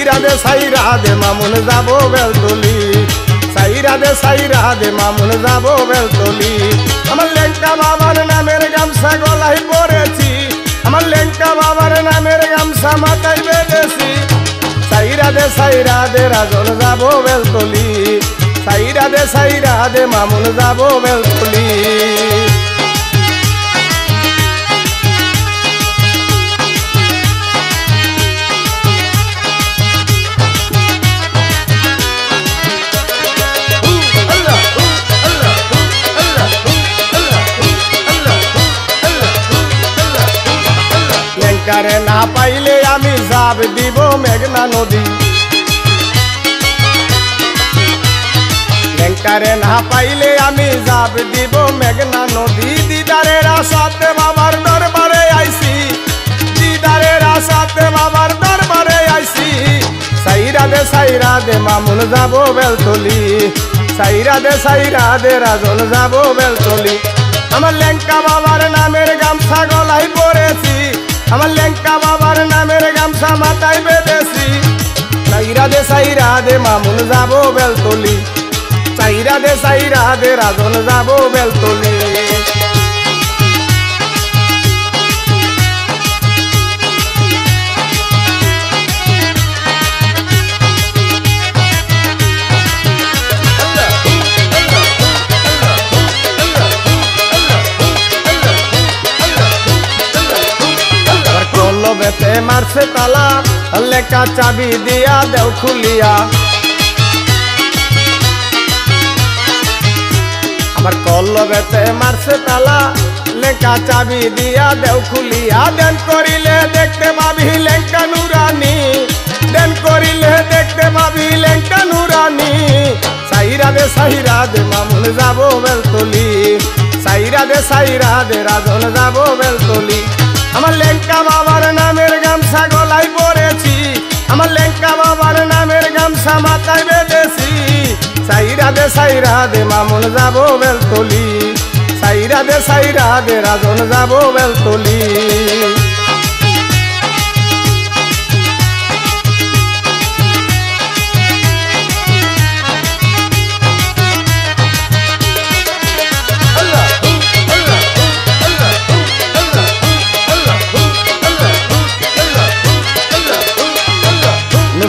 সাইরা দে মামুন যাবো বেলতলি সাইরা দে মামুন যাবো বেলতলি আমার লেংটা বাবার নামের গামছা গলায় পরেছি আমার লেংটা বাবার নামের গামছা মাথায় বেঁধেছি সাইরা দে রাজন যাবো বেলতলি সাইরা দে মামুন যাবো বেলতলি লেংটারে না পাইলে আমি যাব দিব মেঘনা নদী লেংটারে না পাইলে আমি যাব দিব মেঘনা নদী দিদারের আশাতে বাবার দরবারে আইছি দিদারের আশাতে বাবার দরবারে আইছি সাইরা দে মামুন যাবো বেলতলি সাইরা দে রাজন যাবো বেলতলি আমার লেংটা বাবার নামের গামছা গলায় পরেছি আমার লেংটা বাবার নামের গামছা মাথায় বেঁধেছি সাইরা দে মামুন যাবো বেলতলি সাইরা দে রাজন যাবো বেলতলি বেতে মারছে তালা লেখা চাবি দিয়া দেও খুলিয়া আমার কলবেতে মারছে তালা লেখা চাবি দিয়া দেও খুলিয়া দেন করিলে দেখতে পাবি লেংটা নুরানি দেন করিলে দেখতে পাবি লেংটা নুরানি সাইরা দে মামুন যাবো বেলতলি সাইরা দে রাজন যাবো বেলতলি আমার লেংটা বাবার নামের গামছা গলায় পরেছি আমার লেংটা বাবার নামের গামছা মাথায় বেঁধেছি সাইরা দে মামুন যাবো বেলতলি সাইরা দে রাজন যাবো বেলতলি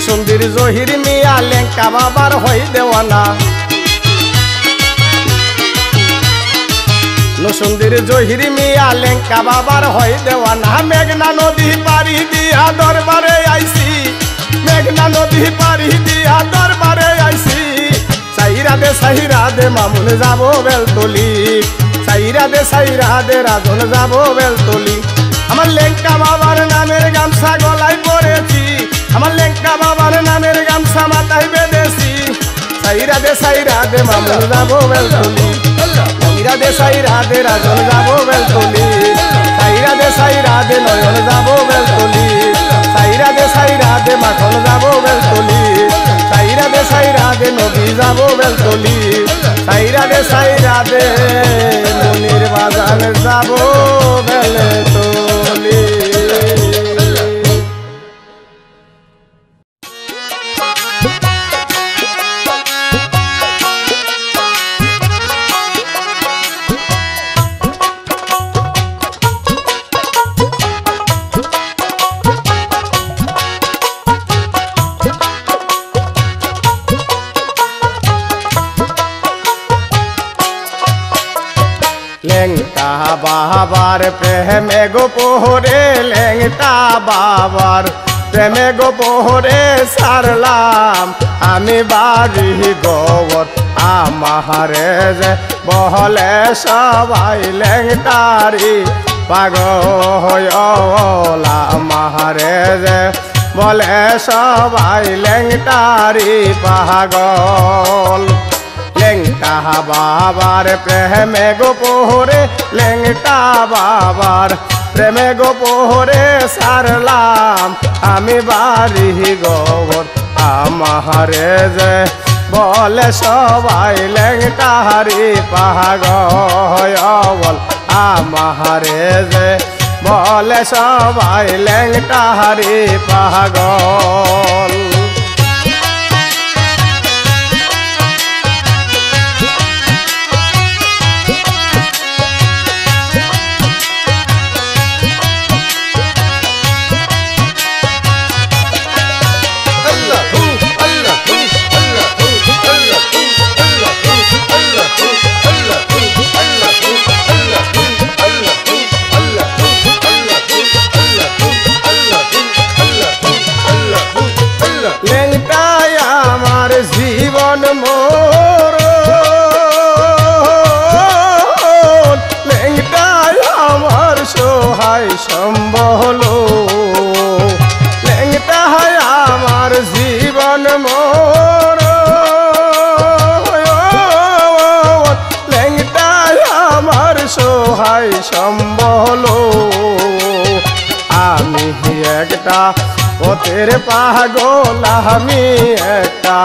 সুন্দর জহির মিয়া লেংটা বাবার হই দেওয়ানা সুন্দর জহির মিয়া লেংটা বাবার হই দেওয়ানা মেঘনা নদী পারি দিয়া দরবারে আইছি মেঘনা নদী পারি দিয়া দরবারে আইছি সাইরা দে মামুন যাবো বেলতলি সাইরা দে রাজন যাবো বেলতলি আমার লেংটা বাবার নামের গামছা গলায় পরেছি আমার লেংটা বাবার নামের গামছা মাথায় বেঁধেছি সাইরা দে মামুন যাবো বেলতলি সাইরা দে রাজন যাবো বেলতলি সাইরা দে নয়ন যাবো বেলতলি সাইরা দে মাখন যাবো বেলতলি সাইরা দে নবী যাবো বেলতলি সাইরা দে মনির বাজার যাবো বেলতলি লেংটা বাবার প্রেমে গো পোহরে লেংটা বাবার প্রেমে গো পোহরে সারলাম আমি বাড়ি গোবর আমারে যে বহলে সবাই লেংটারি পাগল আমারে যে বলে সবাই লেংটারি পাগল লেংটা বাবার প্রেমে গো পোহরে লেংটা বাবার প্রেমে গো পোহরে সারলাম আমি বাড়ি গোবর আমারে যে বলে সবাই লেংটারি পাগল আমারে যে বলে সবাই লেংটারি পাগল পথের পাগল আমি একটা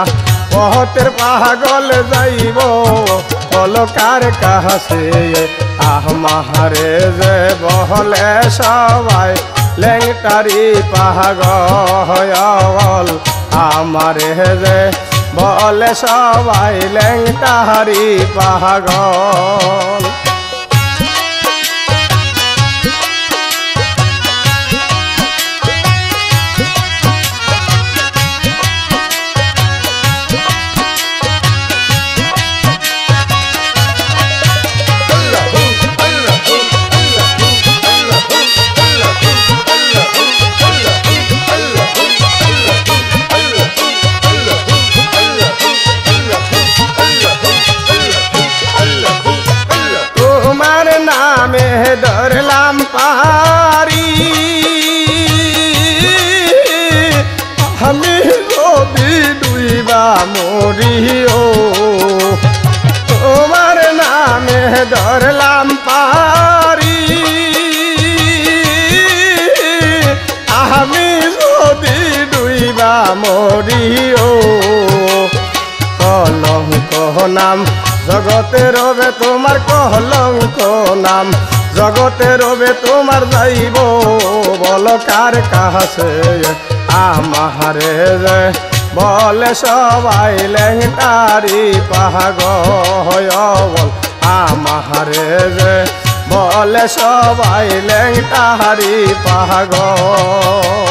পথের পাগল যাইব অলকার কাছে আমারে যে বহলে সবাই লেংটারি পাগল আমারে যে বলে সবাই লেংটারি পাগল ধরলাম পারি আমি যদি ডুইবা মরিও তোমার নামে ধরলাম পারি আমি যদি ডুইবা মরিও কলঙ্ক নাম জগতে রবে তোমার কলঙ্ক নাম জগতে রবে তোমার যাইব বল কার কাছে আমারে যে বলে সবাই লেংটারি পাগল আমারে যে বলে সবাই লেংটারি পাগল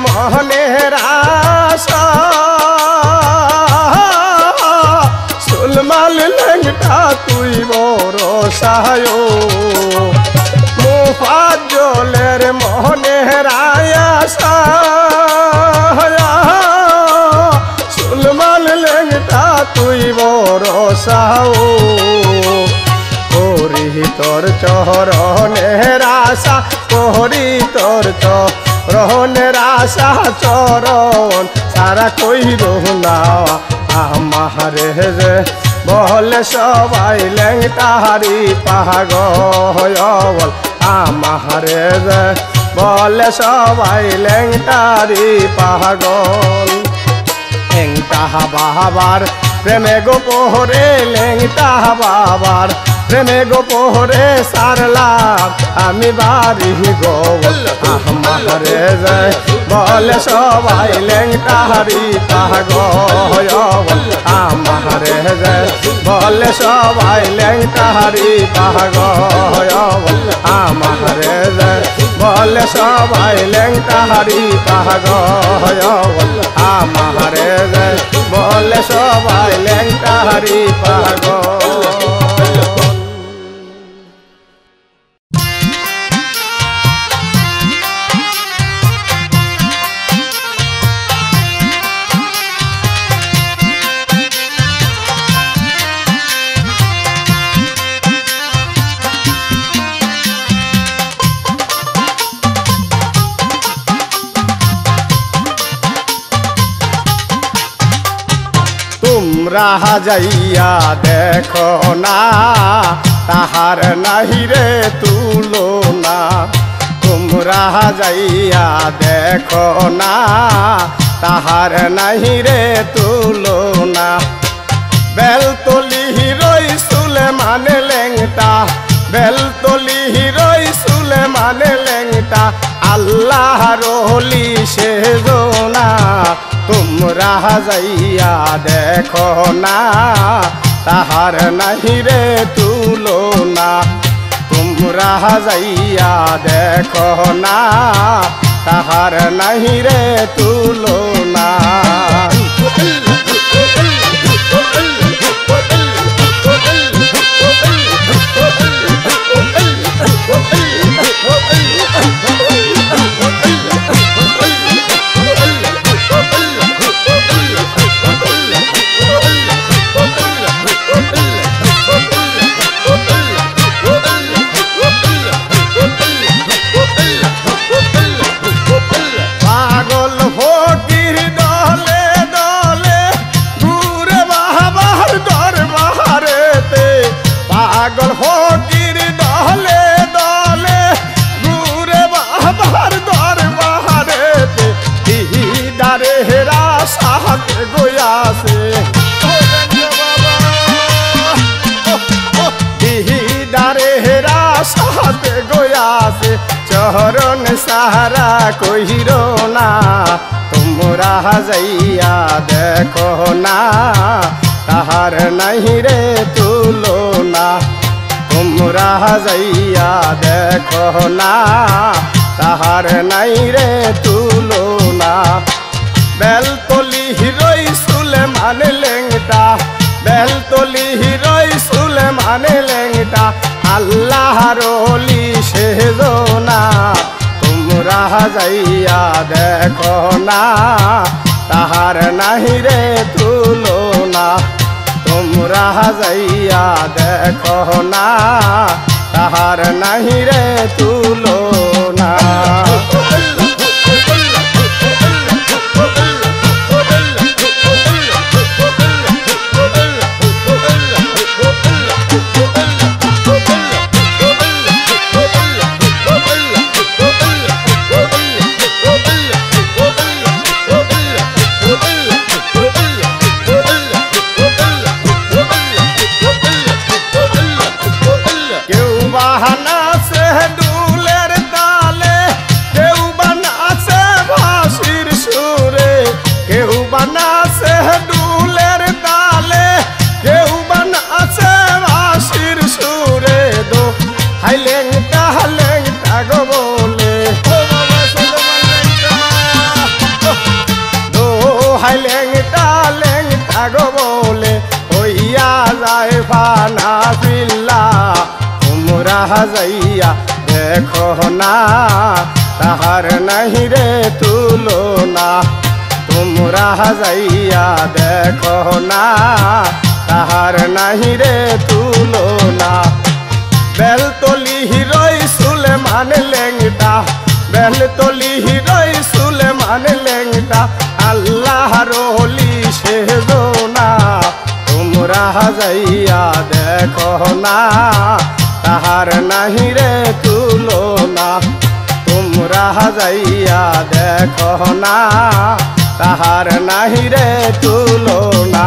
মোহনের আশা সুলমাল লেংটা তুই বড় সায় মুফাজ্জলের মোহনের আশা সুলমাল লেংটা তুই বড় সায় করি তোর চরণের আশা করি তোর রহনের আশা চরণ সারা কইর না আমারে যে বলে সবাই লেংটারি পাগল আমারে যে বলে সবাই লেংটারি পাগল লেংটা বাবার প্রেমে গোপহরে লেংটা বাবার প্রেমে গোপহরে সারলাম আমি বাড়ি গো আমারে যে বলে সবাই লেংটারি পাগল আমারে যে বলে সবাই লেংটারি পাগল আমারে যে বলে সবাই লেংটারি পাগল আমারে যে বলে সবাই লেংটারি পাগল তোমরা যাইয়া দেখো না তাহার নাহি রে তুলনা তোমরা যাইয়া দেখো না তাহার নাহি রে তুলনা বেলতলি হিরোই সুলেমান লেংটা বেলতলি হিরোই সুলেমান লেংটা আল্লাহর ওলি সেজনা তোমরা যাইয়া দেখো না তাহার নাহি রে তুলনা তোমরা যাইয়া দেখো না তাহার নাহি রে তুলনা বিহিদারে হেরা সাহাতে গয়াছে বিহিদারে হেরা সাহাতে গয়াছে চরণ সাহারা কহির না তোমরা যাইয়া দেখো না তাহার নাহি রে তুলনা তোমরা যাইয়া দেখো না তাহার নাই রে তুলনা বেলতলি হিরোই সুলেমান লেংটা বেলতলি হিরোই সুলেমান লেংটা আল্লাহর ওলি সেজনা তোমরা যাইয়া দেখো না তাহার নাহি রে তুলনা তোমরা যাইয়া দেখো না তাহার নাহি রে তুলনা যাইয়া দেখো না তাহার নাহি রে তুলনা তোমরা যাইয়া দেখো না তাহার নাহি রে তুলনা বেলতলি হিরোই সুলেমান লেংটা বেলতলি হিরোই সুলেমান লেংটা আল্লাহর ওলি সেজনা তোমরা যাইয়া দেখো না তাহার নাহি রে তুলনা তোমরা যাইয়া দেখো না তাহার নাহি রে তুলনা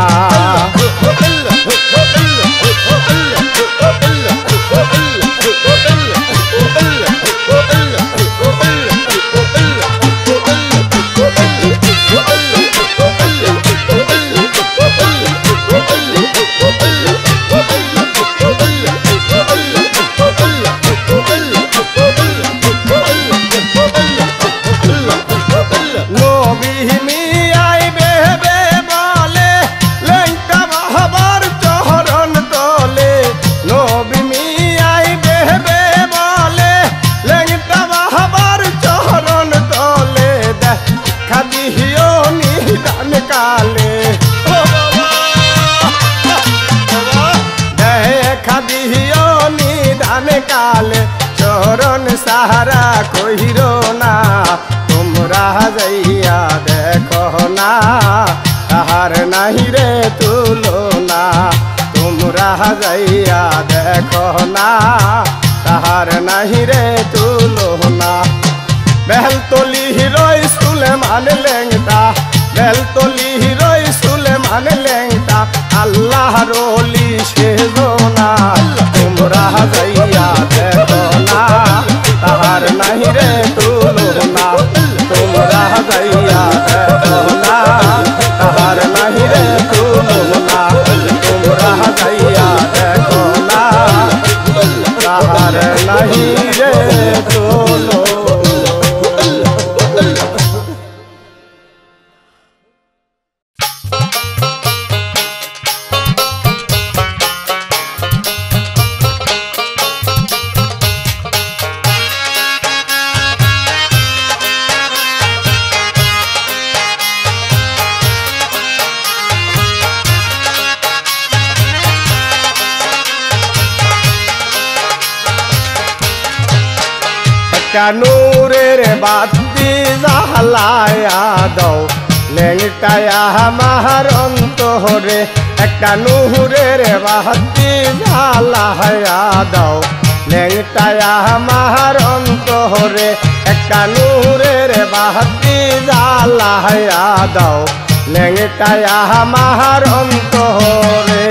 চরণ সাহারা কহির না তোমরা যাইয়া দেখো না তাহার নাহি রে তুলনা তোমরা যাইয়া দেখো না তাহার নাহি রে তুলনা বেলতলি হিরোই সুলেমান লেংটা বেলতলি হিরোই সুলেমান লেংটা আল্লাহর ওলি সেজনা তোমরা যাইয়া দেখো না তাহার নাহি রে তুলনা তোমরা যাইয়া দেখো না তাহার নাহি রে তুলনা তোমরা যাইয়া দেখো না তাহার নাহি রে তুলনা নূরের বাতি জ্বালায়া দাও লেংটায়া আমার অন্তরে একটা নূরের বাতি জ্বালায়া দাও লেংটায়া আমার অন্তরে একটা নূরের বাতি জ্বালাইয়া দাও লেংটায় আমার অন্তরে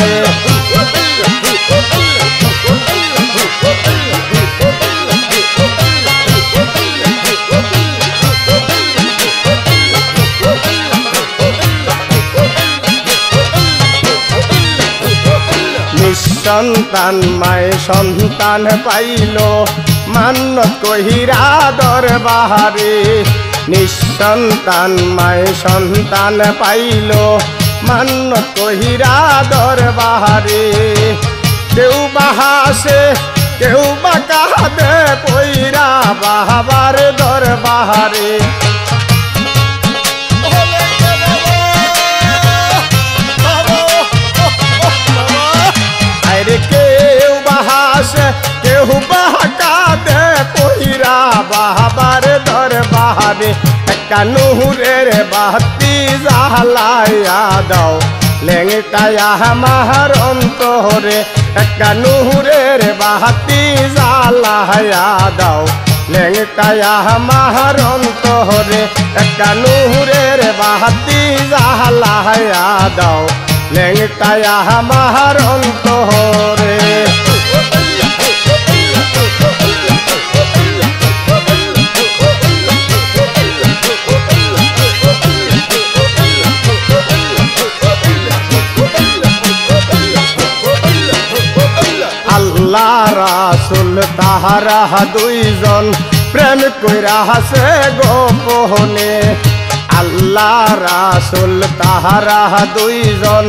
নিঃসন্তান মায় সন্তান পাইল মান্নত কহিরা দরবারে নিঃসন্তান মায় সন্তান পাইল মান্নত কহিরা দরবারে কেউ বাহাসে কেউ বা কাঁদে পইরা বাবার দরবারে কেউ বাহাসে কেউ বাহাকাদে পইরা বাবার দরবারে একটা নূরের বাতি জ্বালাইয়া দাও লেংটায় আমার অন্তরে একটা নূরের বাতি জ্বালাইয়া দাও লেংটায় আমার অন্তরে একটা নূরের বাতি জ্বালাইয়া দাও লেংটায় আমার অন্তরে আল্লাহ রাসূল তাহারা দুইজন প্রেম কইরা হাসে গোপনে আল্লাহ রাসূল তাহারা দুইজন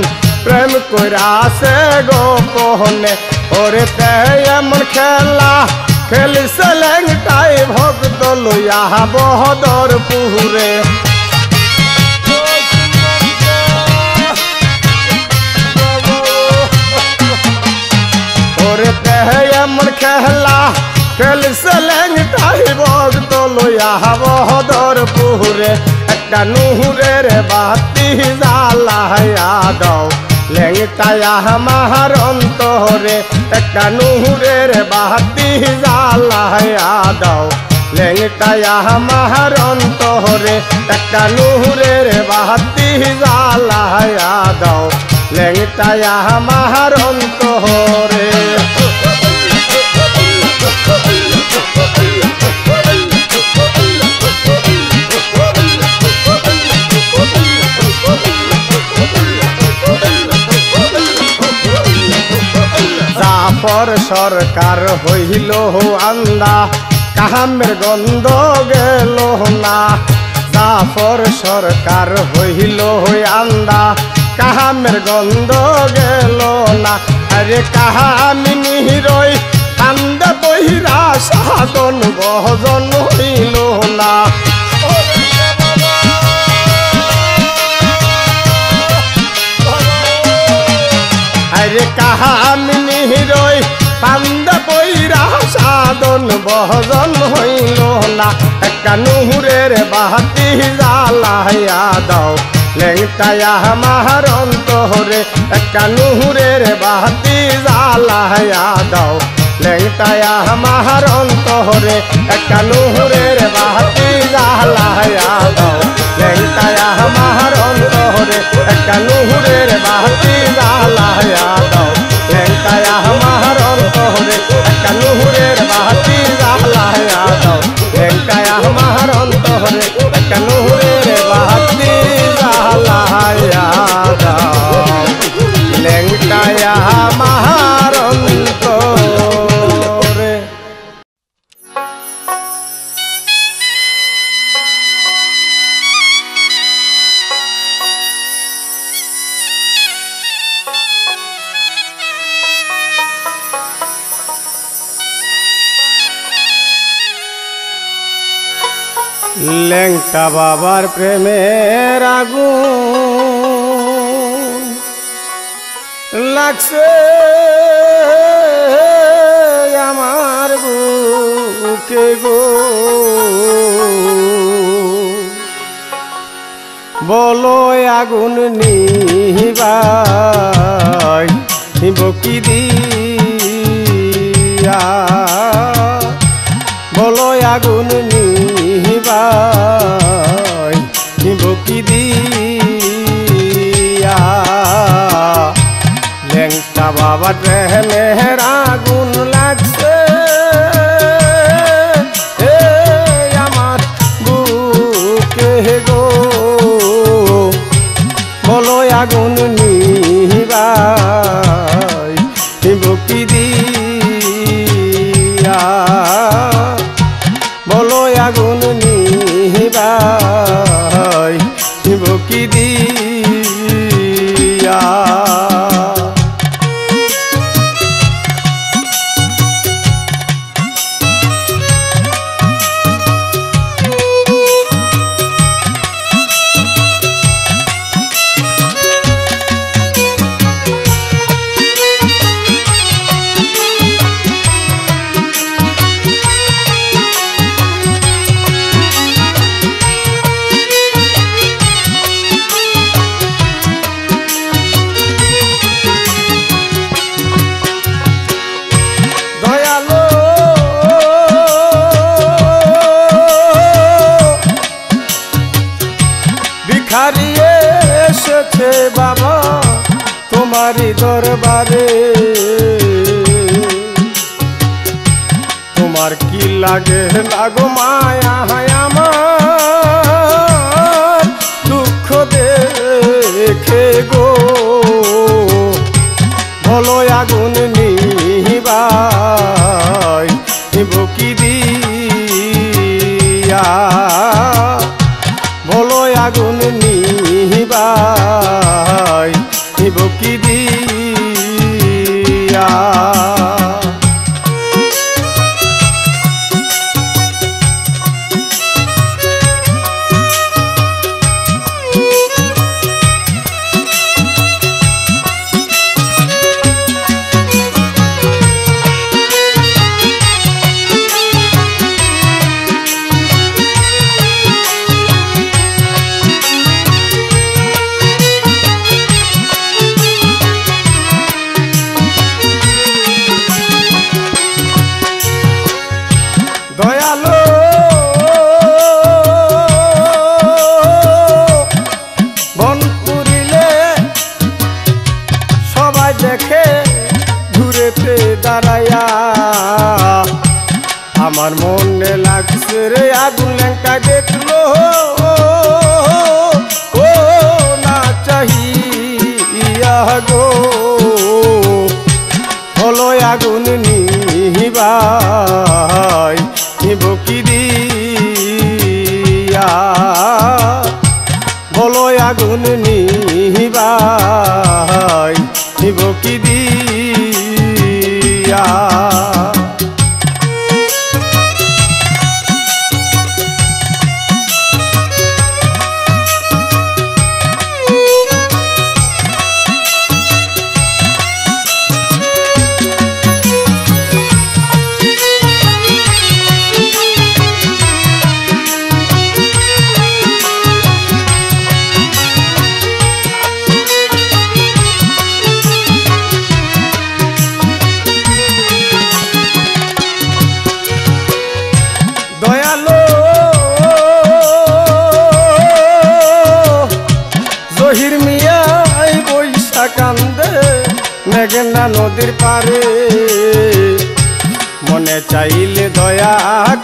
প্রেম কইরা হাসে গোপনে ওরে তে এমন খেলা খেলিছে লেংটাই ভক্ত লইয়া বহদরপুরে ওরে তে এমন খেলা খেলিছে লেংটাই ভক্ত লইয়া বহদরপুরে একটা নূরের বাতি জ্বালাইয়া দাও লেংটায় আমার অন্তরে একটা নূরের বাতি জ্বালাইয়া দাও লেংটায় আমার অন্তরে একটা নূরের বাতি জ্বালাইয়া দাও লেংটায় আমার অন্তরে জাফর সরকার হইল আন্দা কাহামের গন্ধ গেল না জাফর সরকার হইল আন্দা কাহামের গন্ধ গেল না আরে কাহামিনী রই কান্দা বহিরা সাধন বহজন হইল না আরে কাহামিনী রই কান্দা বহিরা সাধন বহজন হইল না একটা নূরের বাতি জ্বালাইয়া দাও লেংটায় আমার অন্তরে একটা নূরের বাতি জ্বালাইয়া দাও লেংটায় আমার অন্তরে একটা নূরের বাতি জ্বালাইয়া দাও লেংটায় আমার অন্তরে একটা নূরের বাতি জ্বালাইয়া দাও লেংটায় আমার অন্তরে একটা নূরের বাতি জ্বালাইয়া দাও লেংটায় আমার অন্তরে একটা নূরের বাতি জ্বালাইয়া দাও লেংটায় আমার অন্তরে লেংটা বাবার প্রেমের আগুন লাগছে আমার বুকে গো বলো আগুন নিবাই বকি দিয়া বলো আগুন নিহিবাই বকি দিয়া লেংটা বাবা ট্রেনের আগুন লাগছে আমার বুকে গো বলো আগুন নিহিবাই বকি দিয়া বলো আগুন নিহিবাই বকি দিয়া হারিয়ে এসেছে বাবা তোমারই দরবারে তোমার কি লাগে লাগো মায়া আমার দুঃখ দেখে গো বলো আগুন নিহিবাই বকি দিয়া বলো আগুন নিহিবাই বকি দিয়া দয়ালো বন পুরিলে সবাই দেখে ঘুরেতে দাঁড়াইয়া আমার মনে লাগছে রে আগুন লেঙ্কা দেখলো ও না চাহিয়া গো হলো আগুন নিহিবাই বকি দিয়া বলো আগুন নিহিবাই বকি দিয়া দয়ালো জহির মিয়াই বৈশা কান্দে মেঘনা নদীর পারে মনে চাইলে দয়া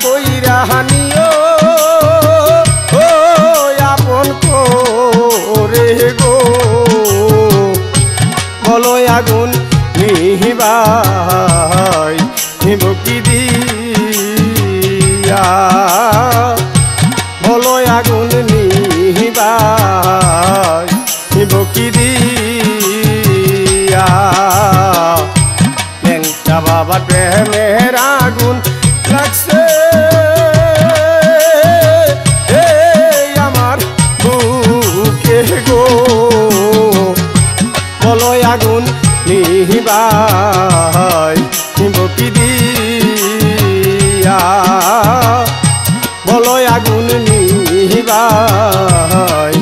কইরা হানিও ও আপন করে গো বলো আগুন নিহিবাই বকি দিয়া বলো আগুন নিহিবাই বকি দিয়া লেংটা বাবা প্রেমের আগুন লাগছে আমার বুকে গো বলো আগুন নিহিবাই বকি দিয়া বলো আগুন নিহিবাই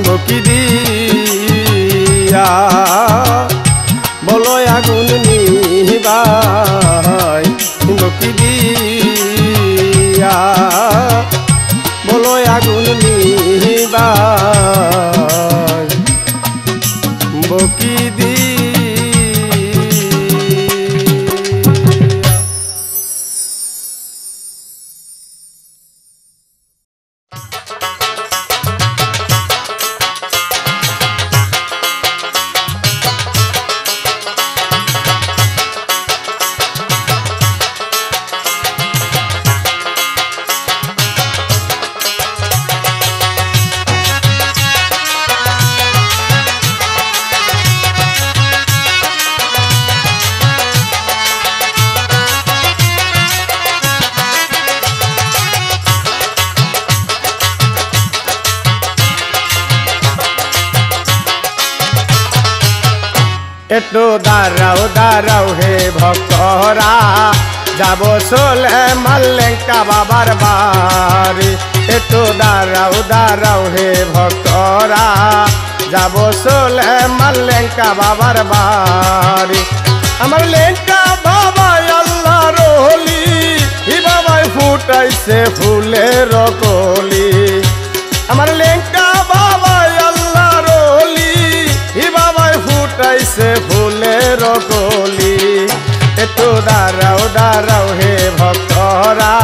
বকি দিয়া বলো আগুন নিহিবাই বকি দিয়া বলো একটু দাঁড়াও দাঁড়াও হে ভক্তরা যাব সুলেমান লেঙ্কা বাবার বাড়ি। একটু দাঁড়াও দাঁড়াও হে ভক্তরা যাব সুলেমান লেঙ্কা বাবার বাড়ি। আমার লেঙ্কা বাবা আল্লাহর ওলি, ই বাবাই ফুটাইছে ফুলের কলি। আমার লেঙ্কা বাবা আল্লাহর ওলি, ই বাবাই ফুটাইছে ফুলের কলি। একটু দাঁড়াও দাঁড়াও হে ভক্তরা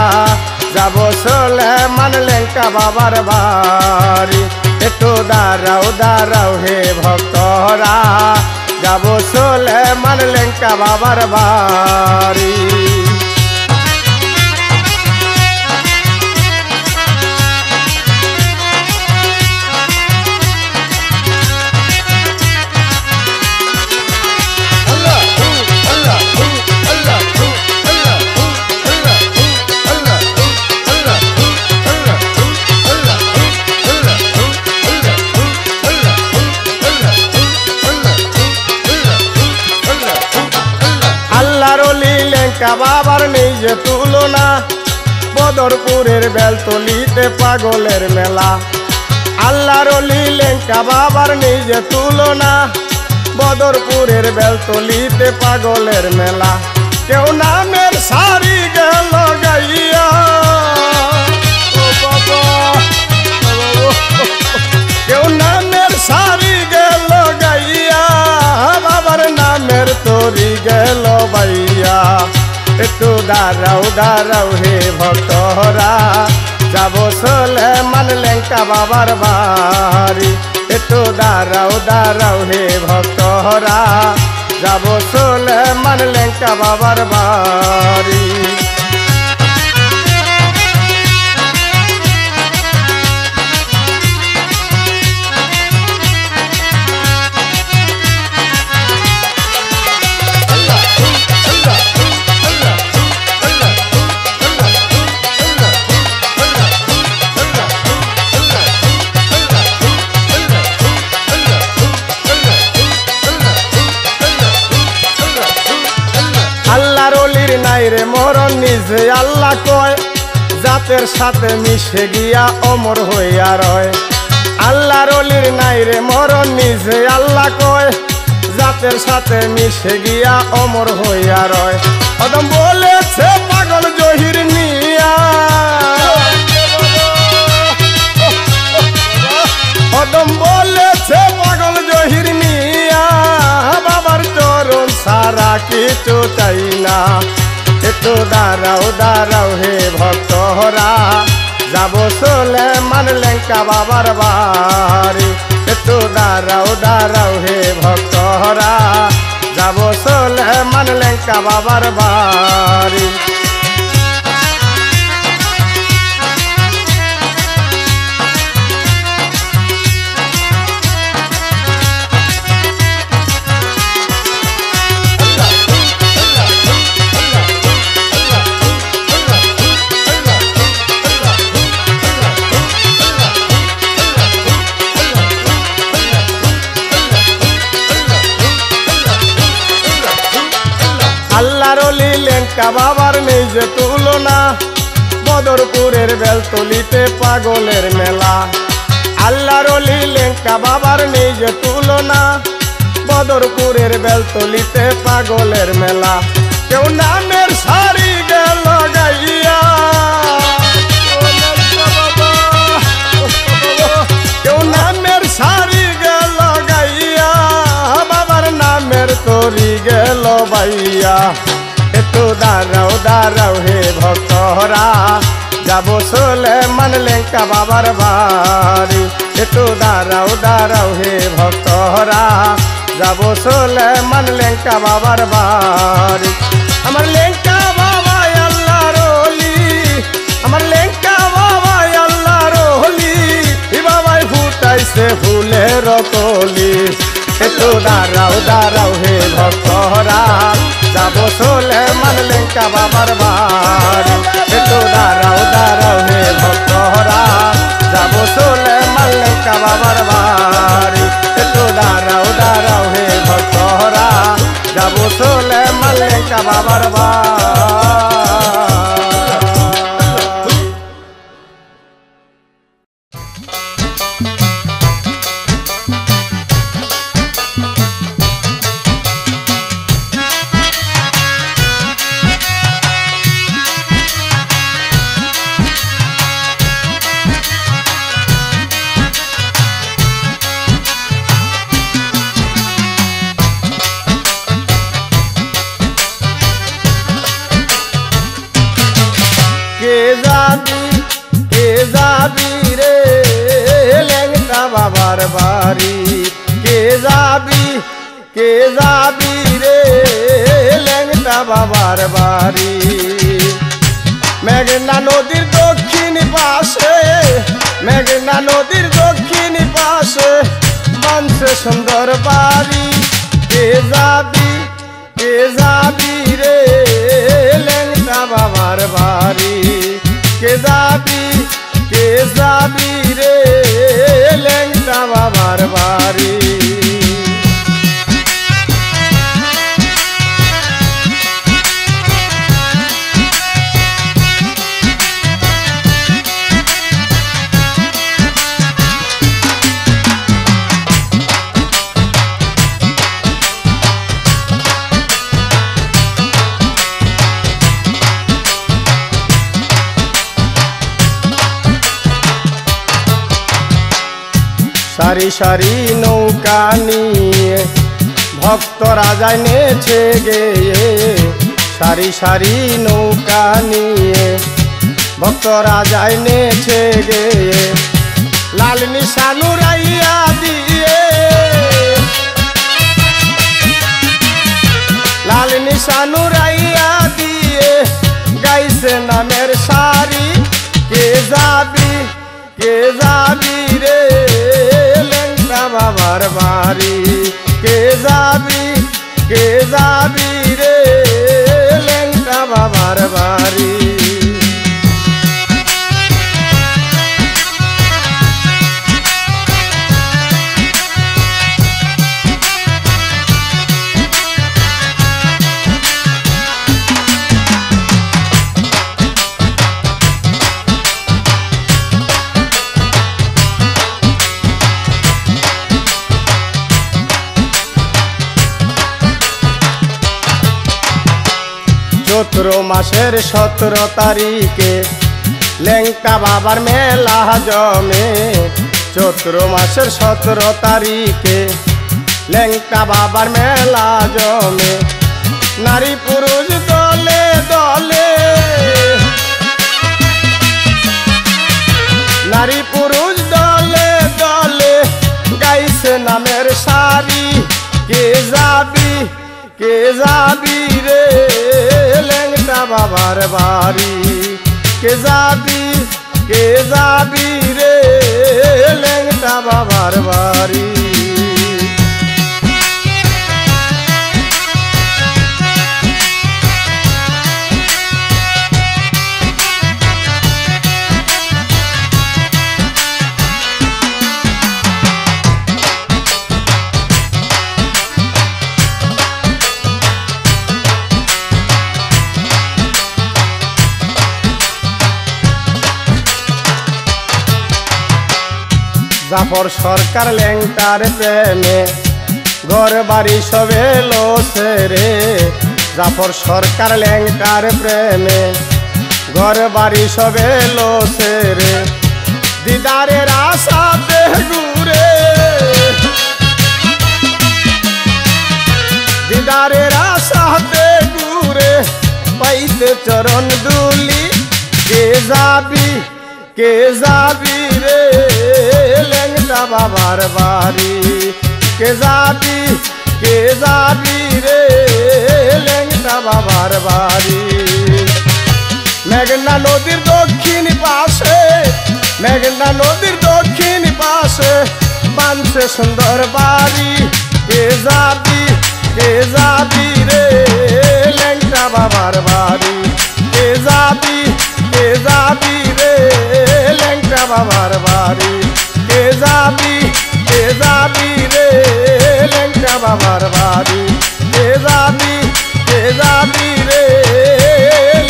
যাব সুলেমান লেঙ্কা বাবার বাড়ি। একটু দাঁড়াও দাঁড়াও হে ভক্তরা যাব সুলেমান লেঙ্কা বাবার বাড়ি। লেঙ্কা বাবার নেই যে তুলনা, বদরপুরের বেলতলিতে পাগলের মেলা। আল্লাহর ওলি লেঙ্কা বাবার নেই যে তুলনা, বদরপুরের বেলতলিতে পাগলের মেলা। কেউ নামের সারি গেল গাইয়া, কেউ নামের সারি গেল গাইয়া, বাবার নামের তরি গেল বাইয়া। একটু দাঁড়াও দাঁড়াও হে ভক্তরা যাব সুলেমান লেঙ্কা বাবার বাড়ি। একটু দাঁড়াও দাঁড়াও হে ভক্তরা যাব সুলেমান লেঙ্কা বাবার বাড়ি। আল্লাহর ওলির নাই রে মরণ নিজে আল্লাহ কয়, জাতের সাথে মিশে গিয়া অমর হইয়া রয়। আল্লাহর ওলির নাই রে মরণ নিজে আল্লাহ কয়, জাতের সাথে মিশে গিয়া অমর হইয়া রয়। কদম বলেছে পাগল জহির মিয়া, কদম বলেছে পাগল জহির মিয়া, বাবার চরণ সারা কিছু চাই না। একটু দাঁড়াও দাঁড়াও হে ভক্তরা যাব সুলেমান লেঙ্কা বাবার বাড়ি। একটু দাঁড়াও দাঁড়াও হে ভক্তরা যাব সুলেমান লেঙ্কা বাবার বাড়ি। আল্লাহর ওলি লেঙ্কা বাবার নেই যে তুলনা, বদরপুরের বেলতলিতে পাগলের মেলা। আল্লাহর ওলি লেঙ্কা বাবার নেই যে তুলনা, বদরপুরের বেলতলিতে পাগলের মেলা। কেউ নামের সারি গেল গাইয়া, কেউ নামের সারি গেল গাইয়া, বাবার নামের তরি গেল বাইয়া। একটু দাঁড়াও দাঁড়াও হে ভক্তরা যাব সুলেমান লেঙ্কা বাবার বাড়ি। একটু দাঁড়াও দাঁড়াও হে ভক্তরা যাব সুলেমান লেঙ্কা বাবার বাড়ি। আমার লেঙ্কা বাবা আল্লাহর ওলি, আমার লেঙ্কা বাবা আল্লাহর ওলি, ই বাবাই ফুটাইছে ফুলের কলি। একটু দাঁড়াও দাঁড়াও হে ভক্তরা যাব সুলেমান লেঙ্কা বাবার বাড়ি। একটু দাঁড়াও দাঁড়াও হে ভক্তরা যাব সুলেমান লেঙ্কা বাবার বাড়ি। একটু দাঁড়াও দাঁড়াও হে ভক্তরা বাবার বাড়ি। কে যাবি রে ল্যাংটা বাবার বাড়ি, কে যাবি রে ল্যাংটা বাবার বাড়ি। মেঘনা নদীর দক্ষিণ পাশে, মেঘনা নদীর দক্ষিণ পাশে বানছে সুন্দর বাড়ি। কে যাবি রে ল্যাংটা বাবার বাড়ি, কে যাবি রে ল্যাংটা বাবার বাড়ি। সারি সারি নৌকা নিয়ে ভক্তরা যাইনেছে গেয়ে, সারি সারি নৌকা নিয়ে ভক্তরা যাইনেছে গেয়ে। লাল নিশান উড়াইয়া দিয়ে, লাল নিশান উড়াইয়া দিয়ে গাইছে নামের সারি। কে যাবি রে ল্যাংটা বাবার বাড়ি, কে যাবি রে ল্যাংটা বাবার বাড়ি। চৈত্র মাসের 17 তারিখে ল্যাংটা বাবার মেলা জমে, চৈত্র মাসের 17 তারিখে ল্যাংটা বাবার মেলা জমে। নারী পুরুষ দলে দলে, নারী পুরুষ দলে দলে গাইছে নামের সারি। কে যাবি রে ল্যাংটা বাবার বাড়ি, কে যাবি রে ল্যাংটা বাবার বাড়ি। জাফর সরকার ল্যাংটার প্রেমে ঘর বাড়ি সবে লোছে রে, জাফর সরকার ল্যাংটার প্রেমে ঘর বাড়ি সবে লোছে রে। দিদারের আশাতে ঘুরে, দিদারের আশাতে ঘুরে পাইতে চরণ দুলি। কে যাবি রে ল্যাংটা বাবার বাড়ি, কে যাবি রে ল্যাংটা বাবার বাড়ি। মেঘনা নদীর দক্ষিণ পাশে, মেঘনা নদীর দক্ষিণ পাশে বানছে সুন্দর বাড়ি। কে যাবি রে ল্যাংটা বাবার বাড়ি, কে যাবি রে ল্যাংটা বাবার বাড়ি, কে যাবি রে ল্যাংটা বাবার বাড়ি, কে যাবি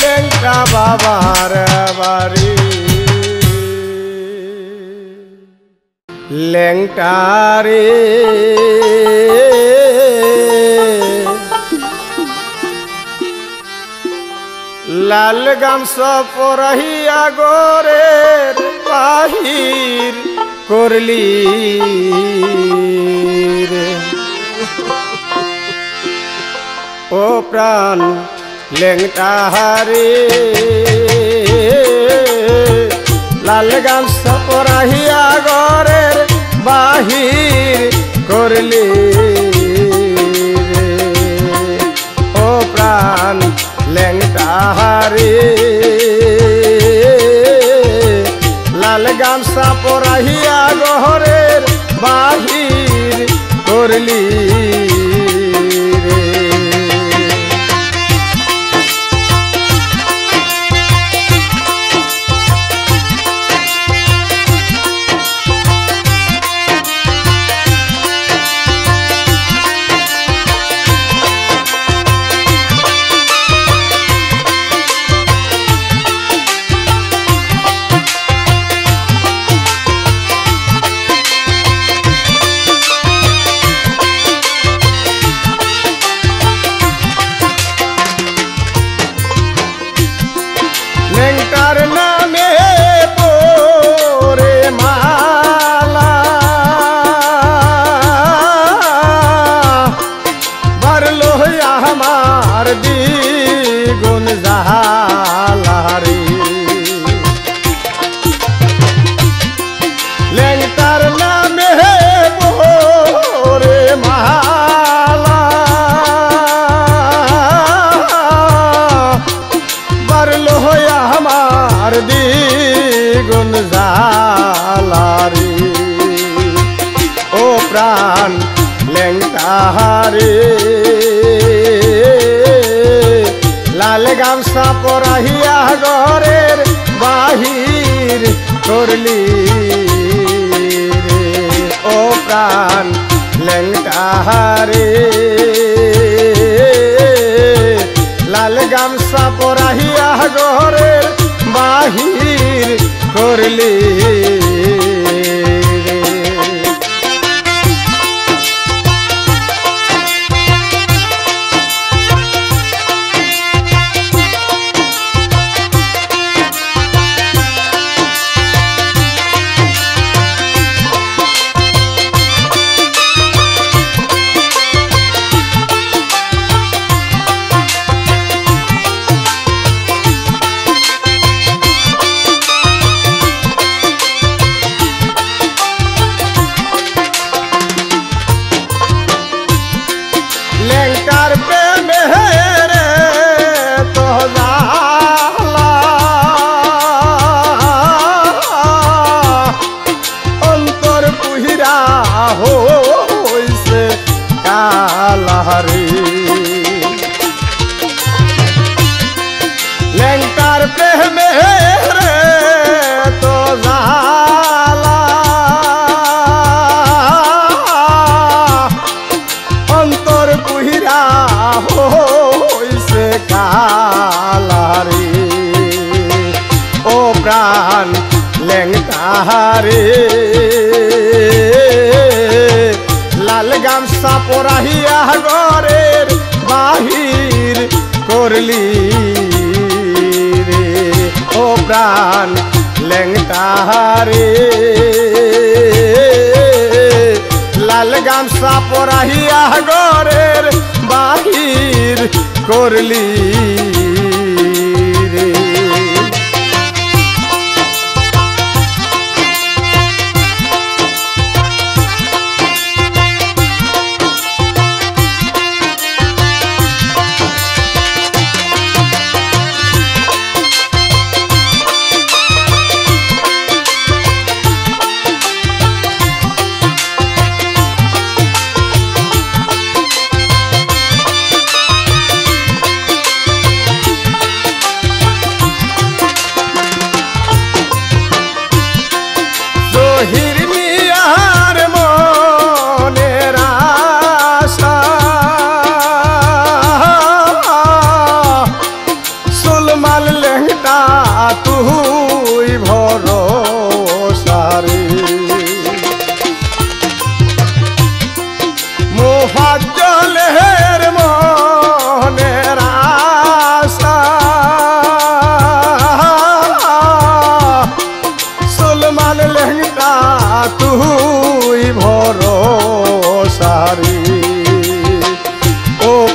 লেংটা বাবার বাড়ি লেংটারে লাল গামছা পরাইয়া গোরের বাহির করলি রে ও প্রাণ লেংটারে লাল গামছা পরাইয়া গোরের বাহির করলি রে ও প্রাণ লেংটারে লাল গামছা পরাইয়া ঘরের বাহির করলি রে লেংটার নামে পরে মালা বারলো আমার দ্বিগুণ জালারি লেংটার নামে পরে মালা বারলো আমার দ্বিগুণ জালারি ও প্রাণ লেংটারে লাল গামছা পরাইয়া ঘরের বাহির করলি রে ও প্রাণ লেংটারে লাল গামছা পরাইয়া ঘরের বাহির করলি রে লেংটার প্রেমে রে তো জালা অন্তর পুহিরা হইছে কালারি লেংটার প্রেমে রে তো জালা অন্তর পুহিরা হইছে কালারি ও প্রাণ লেংটারে লাল গামছা পরাইয়া ঘরের বাহির করলি রে ও প্রাণ লেংটারে লাল গামছা পরাইয়া ঘরের বাহির করলি রে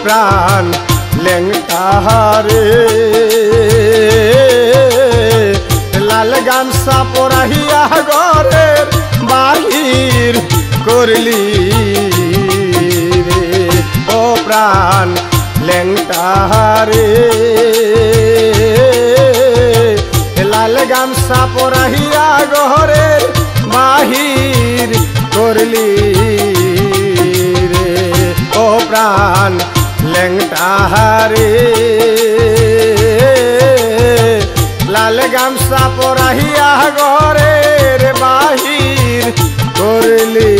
প্রাণ লেংটাহারে লাল গামছা পরাহিয়া ঘরের বাহির করলি রে ও প্রাণ লেংটাহারে লাল গামছা পরাহিয়া ঘরের বাহির করলি রে ও প্রাণ লেংটাহারে লাল গামছা পরাহিয়া ঘরের বাহির করলি।